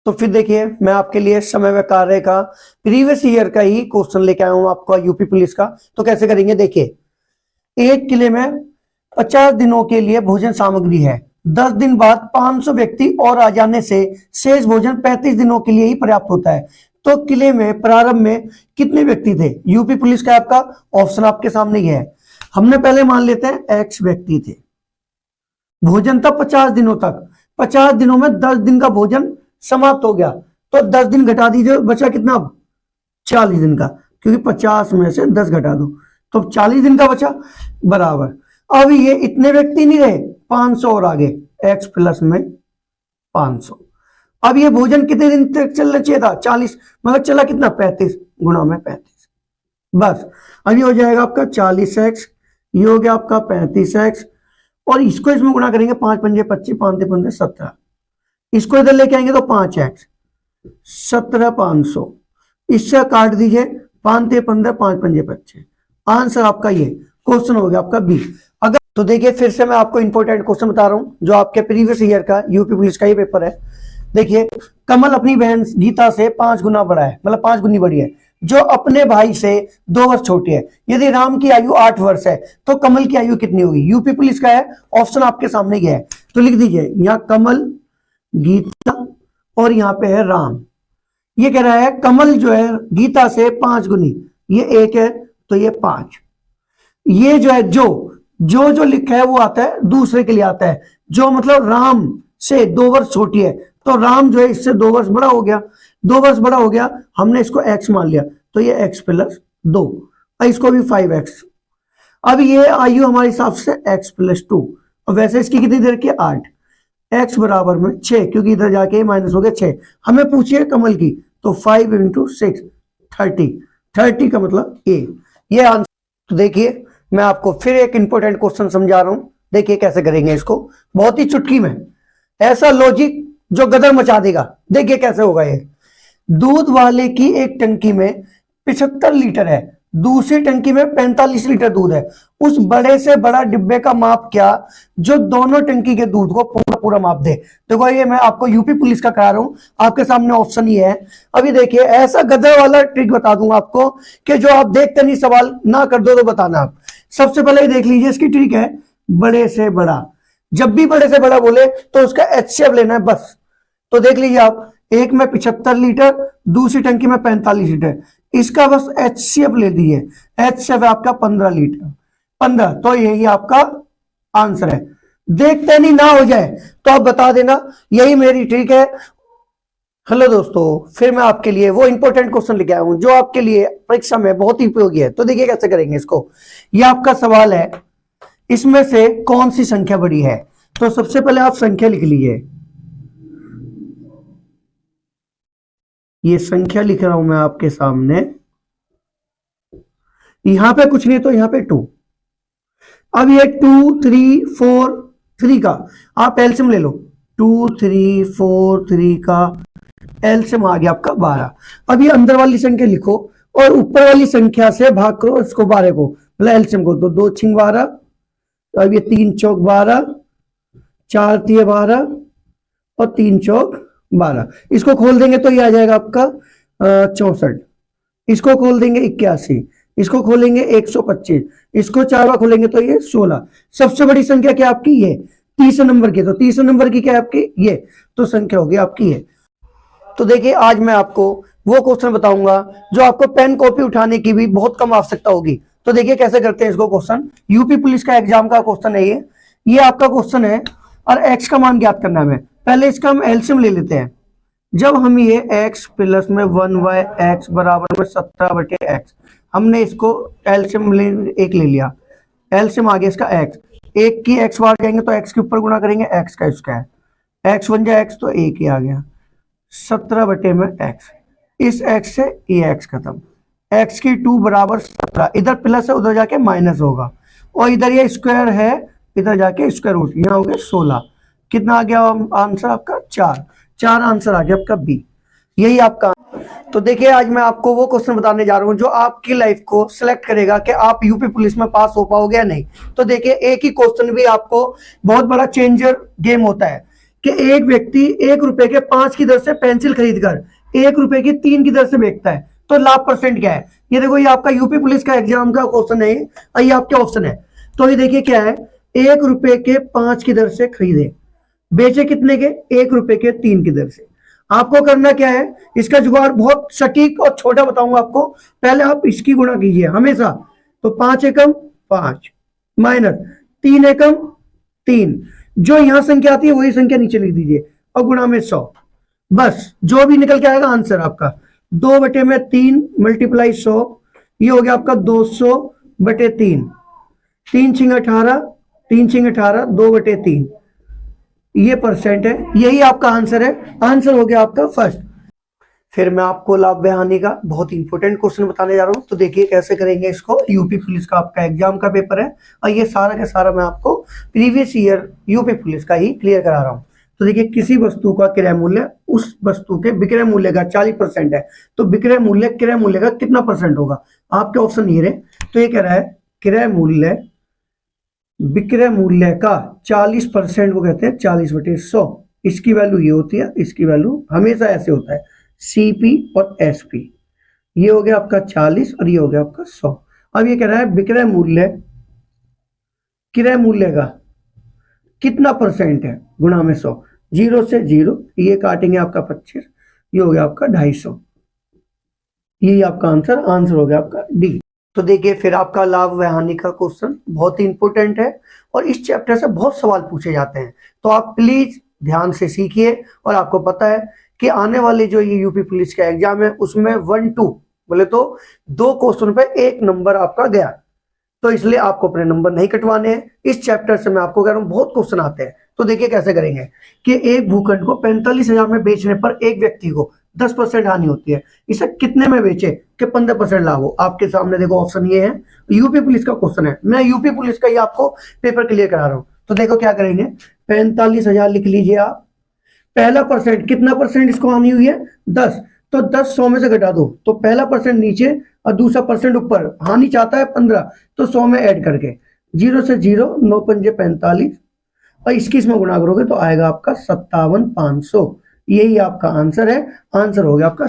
तो फिर देखिए मैं आपके लिए समय व कार्य का प्रीवियस ईयर का ही क्वेश्चन लेके आया हूं आपका यूपी पुलिस का। तो कैसे करेंगे देखिए, एक किले में 50 दिनों के लिए भोजन सामग्री है। 10 दिन बाद 500 व्यक्ति और आ जाने से शेष भोजन 35 दिनों के लिए ही पर्याप्त होता है। तो किले में प्रारंभ में कितने व्यक्ति थे? यूपी पुलिस का आपका ऑप्शन आपके सामने ही है। हमने पहले मान लेते हैं x व्यक्ति थे, भोजन था 50 दिनों तक। 50 दिनों में 10 दिन का भोजन समाप्त हो गया, तो 10 दिन घटा दीजिए, बचा कितना अब 40 दिन का, क्योंकि 50 में से 10 घटा दो तो 40 दिन का बचा बराबर। अब ये इतने व्यक्ति नहीं रहे, 500 और आगे x प्लस में 500। अब ये भोजन कितने दिन तक चलना चाहिए था? 40, मगर चला कितना? 35 गुणा में 35, बस। अब ये हो जाएगा आपका 40x, ये हो गया आपका 35x, और इसको इसमें गुणा करेंगे 5 पंजे 25, 5 15 17, इसको इधर लेके आएंगे तो 5x 17 500, इससे काट दीजिए 5 15 5 पंजे 25। आंसर आपका ये क्वेश्चन हो गया आपका बी। अगर तो देखिए फिर से मैं आपको इंपॉर्टेंट क्वेश्चन बता रहा हूं जो आपके प्रीवियस ईयर का यूपी पुलिस का ही पेपर है। देखिए, कमल अपनी बहन गीता से 5 गुना बड़ा है, मतलब 5 गुनी बड़ी है, जो अपने भाई से 2 वर्ष छोटी है। यदि राम की आयु 8 वर्ष है तो कमल की आयु कितनी होगी? यूपी पुलिस का है, ऑप्शन आपके सामने ही है। तो लिख दीजिए यहाँ कमल, गीता और यहाँ पे है राम। ये कह रहा है कमल जो है गीता से 5 गुनी, ये 1 है तो ये 5। ये जो है जो लिखा है वो आता है दूसरे के लिए आता है, जो मतलब राम से 2 वर्ष छोटी है, तो राम जो है इससे 2 वर्ष बड़ा हो गया। 2 वर्ष बड़ा हो गया, हमने इसको x मान लिया, तो ये x प्लस 2, इसको भी 5x। अब ये आयु हमारे हिसाब से x प्लस 2, और वैसे इसकी कितनी देर की? 8। x बराबर में 6, क्योंकि इधर जाके माइनस हो गया 6। हमें पूछिए कमल की, तो 5 × 6 30, 30 का मतलब a, ये आंसर। तो देखिए मैं आपको फिर एक इंपॉर्टेंट क्वेश्चन समझा रहा हूं, देखिए कैसे करेंगे इसको, बहुत ही चुटकी में, ऐसा लॉजिक जो गदर मचा देगा। देखिए कैसे होगा ये। दूध वाले की एक टंकी में 75 लीटर है, दूसरी टंकी में 45 लीटर दूध है। उस बड़े से बड़ा डिब्बे का माप क्या जो दोनों टंकी के दूध को पूरा माप दे? देखो ये मैं आपको यूपी पुलिस का करा रहा हूं, आपके सामने ऑप्शन ही है। अभी देखिए ऐसा गदर वाला ट्रिक बता दूंगा आपको कि जो आप देखते नहीं सवाल ना कर दो तो बताना आप। सबसे पहले ही देख लीजिए, इसकी ट्रिक है बड़े से बड़ा। जब भी बड़े से बड़ा बोले तो उसका HCF लेना है बस। तो देख लीजिए आप, एक में 75 लीटर, दूसरी टंकी में 45 लीटर, इसका बस HCF ले दीजिए। HCF है आपका 15 लीटर, 15, तो यही आपका आंसर है। देखते नहीं ना हो जाए तो आप बता देना, यही मेरी ट्रिक है। हेलो दोस्तों, फिर मैं आपके लिए वो इंपॉर्टेंट क्वेश्चन लेके आया हूं जो आपके लिए परीक्षा में बहुत ही उपयोगी है। तो देखिए कैसे करेंगे इसको। ये आपका सवाल है, इसमें से कौन सी संख्या बड़ी है? तो सबसे पहले आप संख्या लिख लीजिए, ये संख्या लिख रहा हूं मैं आपके सामने। यहां पे कुछ नहीं तो यहां पे 2। अब ये 2 3 4 3 का आप एलसीएम ले लो। 2 3 4 3 का एलसीएम आ गया आपका 12। अब ये अंदर वाली संख्या लिखो और ऊपर वाली संख्या से भाग करो इसको 12 को, मतलब एलसीएम को। तो 2 6 12, अब ये 3 चौक 12, 4 3 12 और 3 चौक 12। इसको खोल देंगे तो ये आ जाएगा आपका 64। इसको खोल देंगे 81, इसको खोलेंगे 125, इसको 4 बार खोलेंगे तो ये 16। सबसे बड़ी संख्या क्या आपकी? ये 30 नंबर की। तो 30 नंबर की क्या है आपकी? ये तो संख्या होगी आपकी ये। तो देखिए आज मैं आपको वो क्वेश्चन बताऊंगा जो आपको पेन कॉपी उठाने की भी बहुत कम आवश्यकता होगी। तो देखिए कैसे करते हैं इसको क्वेश्चन। यूपी पुलिस का एग्जाम का क्वेश्चन है ये आपका क्वेश्चन है, और x का मान ज्ञात करना है हमें। पहले इसका हम एलसीएम ले लेते हैं। जब हम ये x प्लस में 1y x बराबर में 17/x, हमने इसको एलसीएम एक ले लिया, एलसीएम आ गया इसका x। एक की x बार जाएंगे तो x के ऊपर गुणा करेंगे, x का स्क्वायर, x बन जाए x तो एक ही आ गया 17/x। इस x से ये x खत्म, x की 2 बराबर 17, इधर प्लस है उधर जाके माइनस होगा, और इधर ये स्क्वायर है इधर जाके स्क्वायर रूट, यहाँ हो गया 16। कितना आ गया आंसर आपका? 4 आंसर आ गया आपका बी, यही आपका। तो देखिए आज मैं आपको वो क्वेश्चन बताने जा रहा हूं जो आपकी लाइफ को सिलेक्ट करेगा कि आप यूपी पुलिस में पास हो पाओगे या नहीं। तो देखिए एक ही क्वेश्चन भी आपको बहुत बड़ा चेंजर गेम होता है कि एक व्यक्ति 1 रुपए के 5 की दर से पेंसिल खरीद कर 1 रुपए की 3 की दर से बेचता है, तो लाभ परसेंट क्या है? ये देखो, ये आपका यूपी पुलिस का एग्जाम का क्वेश्चन है, ये आपके ऑप्शन है। तो ये देखिए क्या है, 1 रुपए के 5 की दर से खरीदे, बेचे कितने के? 1 रुपए के 3 की दर से। आपको करना क्या है, इसका जुगाड़ बहुत सटीक और छोटा बताऊंगा आपको। पहले आप इसकी गुणा कीजिए हमेशा, तो 5 एकम 5 माइनस 3 एकम 3, जो यहां संख्या आती है वही संख्या नीचे लिख दीजिए और गुणा में 100। बस जो भी निकल के आएगा आंसर आपका 2/3 मल्टीप्लाई 100, ये हो गया आपका 200/3। 3 छिंग 18, 3 छिंग 18, 2/3 ये परसेंट है। यही आपका आंसर है, आंसर हो गया आपका फर्स्ट। फिर मैं आपको लाभ व हानि का बहुत इंपॉर्टेंट क्वेश्चन बताने जा रहा हूं, तो देखिए कैसे करेंगे इसको। यूपी पुलिस का आपका एग्जाम का पेपर है और ये सारा का सारा मैं आपको प्रीवियस ईयर यूपी पुलिस का ही क्लियर करा रहा हूं। तो देखिए, किसी वस्तु का क्रय मूल्य उस वस्तु के विक्रय मूल्य का 40% है, तो विक्रय मूल्य क्रय मूल्य का कितना परसेंट होगा? आपके ऑप्शन ये रहे। तो ये कह रहा है क्रय मूल्य विक्रय मूल्य का 40% को कहते हैं 40/100। इसकी वैल्यू ये होती है, इसकी वैल्यू हमेशा ऐसे होता है सीपी और एसपी। ये हो गया आपका 40 और ये हो गया आपका 100। अब ये कह रहा है विक्रय मूल्य क्रय मूल्य का कितना परसेंट है गुणा में 100। 0 से 0, ये काटेंगे आपका 25, ये हो गया आपका 250। यही आपका आंसर हो गया आपका डी। तो देखिए, फिर आपका लाभ व हानि का क्वेश्चन बहुत ही इंपॉर्टेंट है और इस चैप्टर से बहुत सवाल पूछे जाते हैं, तो आप प्लीज ध्यान से सीखिए। और आपको पता है कि आने वाले जो ये यूपी पुलिस का एग्जाम है उसमें 1-2 बोले तो 2 क्वेश्चन पे 1 नंबर आपका गया, तो इसलिए आपको अपने नंबर नहीं कटवाने हैं। इस चैप्टर से मैं आपको कह रहा हूं बहुत क्वेश्चन आते हैं। तो देखिए कैसे करेंगे कि एक भूखंड को 45,000 में बेचने पर एक व्यक्ति को 10% हानि होती है, इसे कितने में बेचे कि 15% लाभ हो? आपके सामने देखो ऑप्शन ये है, यूपी पुलिस का क्वेश्चन है, मैं यूपी पुलिस का ही आपको पेपर क्लियर करा रहा हूं। तो देखो क्या करेंगे, 45,000 लिख लीजिए आप। पहला परसेंट कितना परसेंट इसको हानि हुई है? 10, तो 10 100 में से घटा दो, तो पहला परसेंट नीचे और दूसरा परसेंट ऊपर। हानि चाहता है 15, तो 100 में ऐड करके 0 से 0, 9 पंजे 45 और 21 में गुणा करोगे तो आएगा आपका 57,500। यही आपका आंसर है, आंसर हो गया आपका।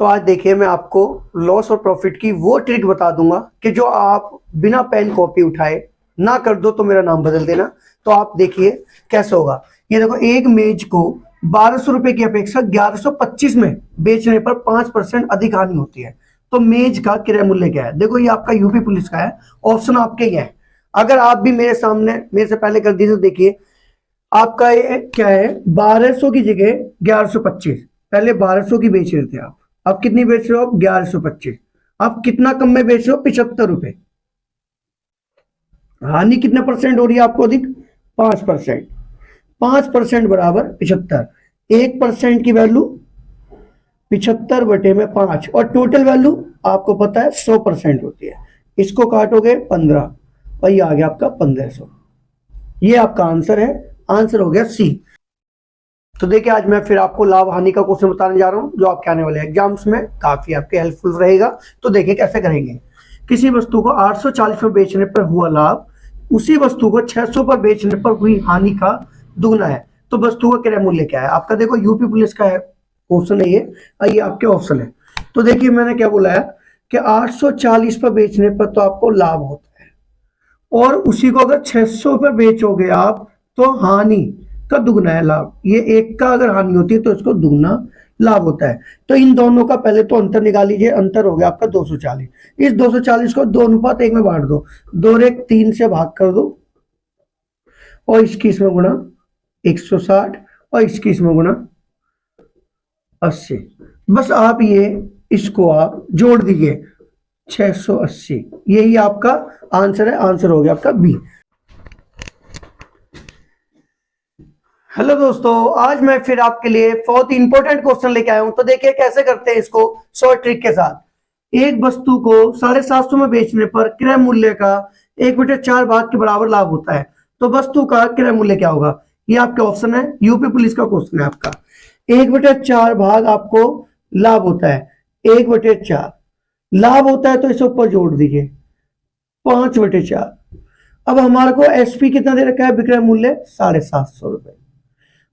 तो आज देखिए, मैं आपको लॉस और प्रॉफिट की वो ट्रिक बता दूंगा कि जो आप बिना पेन कॉपी उठाए ना कर दो तो मेरा नाम बदल देना। तो आप देखिए कैसे होगा। ये देखो, एक मेज को 1200 रुपए की अपेक्षा 1125 में बेचने पर 5% अधिक हानि होती है, तो मेज का क्रय मूल्य क्या है? देखो, ये आपका यूपी पुलिस का है, ऑप्शन आपके ही है। अगर आप भी मेरे सामने मेरे से पहले कर दीजिए तो देखिए आपका ये क्या है, 1200 की जगह 1125। पहले 1200 की बेच रहे थे आप, अब कितनी बेच रहे हो आप? 1125। आप कितना कम में बेच रहे हो? 75 रुपए। हानि कितने परसेंट हो रही है आपको अधिक? 5%। 5% बराबर 75। 1% की वैल्यू 75/5 और टोटल वैल्यू आपको पता है 100% होती है। इसको काटोगे 15 और ये आ गया आपका 1500। ये आपका आंसर है, आंसर हो गया सी। तो देखिए, आज मैं फिर आपको लाभ हानि का क्वेश्चन बताने जा रहा हूं जो आपके आने वाले एग्जाम्स में काफी आपके हेल्पफुल रहेगा। तो देखिए कैसे करेंगे। किसी वस्तु को 840 पर बेचने पर हुआ लाभ उसी वस्तु को 600 पर बेचने पर हुई हानि का दुगना है, तो वस्तु का क्रय मूल्य क्या है? आपका देखो यूपी पुलिस का है क्वेश्चन है ये आपके ऑप्शन है। तो देखिए, मैंने क्या बोला है कि 840 पर बेचने पर तो आपको लाभ होता है, और उसी को अगर 600 पर बेचोगे आप तो हानि का दुगना है लाभ। ये एक का अगर हानि होती है तो इसको दुगना लाभ होता है। तो इन दोनों का पहले तो अंतर निकाल लीजिए। अंतर हो गया आपका 240। इस 240 को 2:1 में बांट दो, 2/3 से भाग कर दो और 21 में गुणा 160 और 21 में गुणा 80। बस आप ये इसको आप जोड़ दीजिए 680। यही आपका आंसर है, आंसर हो गया आपका बी। हेलो दोस्तों, आज मैं फिर आपके लिए बहुत इंपॉर्टेंट क्वेश्चन लेके आया हूं। तो देखिए कैसे करते हैं इसको शॉर्ट ट्रिक के साथ। एक वस्तु को 750 में बेचने पर क्रय मूल्य का 1/4 भाग के बराबर लाभ होता है, तो वस्तु का क्रय मूल्य क्या होगा? ये आपके ऑप्शन है, यूपी पुलिस का क्वेश्चन है आपका। 1/4 भाग आपको लाभ होता है, 1/4 लाभ होता है तो इसे ऊपर जोड़ दीजिए 5/4। अब हमारे को एसपी कितना दे रखा है? विक्रय मूल्य 750 रुपए।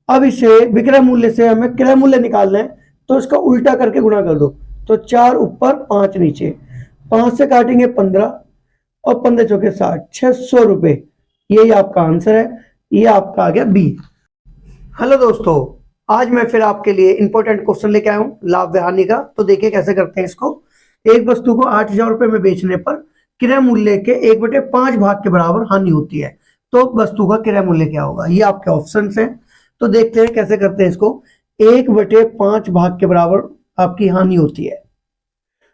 अब इसे विक्रय मूल्य से हमें क्रय मूल्य निकालना है, तो इसका उल्टा करके गुणा कर दो। तो 4 ऊपर 5 नीचे, 5 से काटेंगे 15 और 15 चौके 60, 600 रुपए। यही आपका आंसर है, ये आपका आ गया बी। हेलो दोस्तों, आज मैं फिर आपके लिए इंपॉर्टेंट क्वेश्चन लेके आया हूँ लाभ व हानि का। तो देखिए कैसे करते हैं इसको। एक वस्तु को 8,000 रुपए में बेचने पर क्रय मूल्य के 1/5 भाग के बराबर हानि होती है, तो वस्तु का क्रय मूल्य क्या होगा। ये आपके ऑप्शन है, तो देखते हैं कैसे करते हैं इसको। 1/5 भाग के बराबर आपकी हानि होती है।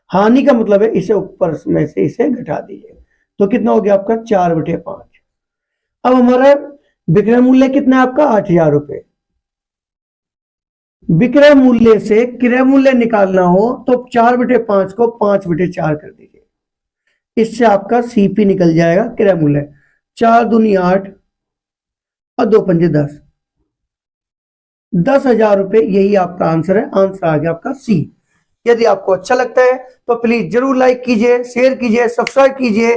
हानि का मतलब है इसे ऊपर में से इसे घटा दीजिए, तो कितना हो गया आपका 4/5। अब हमारा विक्रय मूल्य कितना है आपका 8,000 रुपए। विक्रय मूल्य से क्रय मूल्य निकालना हो तो 4/5 को 5/4 कर दीजिए, इससे आपका सीपी निकल जाएगा क्रय मूल्य। 4 दूनी 8 और 2 पंजे 10, 10,000 रुपए। यही आपका आंसर है, आंसर आ गया आपका सी। यदि आपको अच्छा लगता है तो प्लीज जरूर लाइक कीजिए, शेयर कीजिए, सब्सक्राइब कीजिए।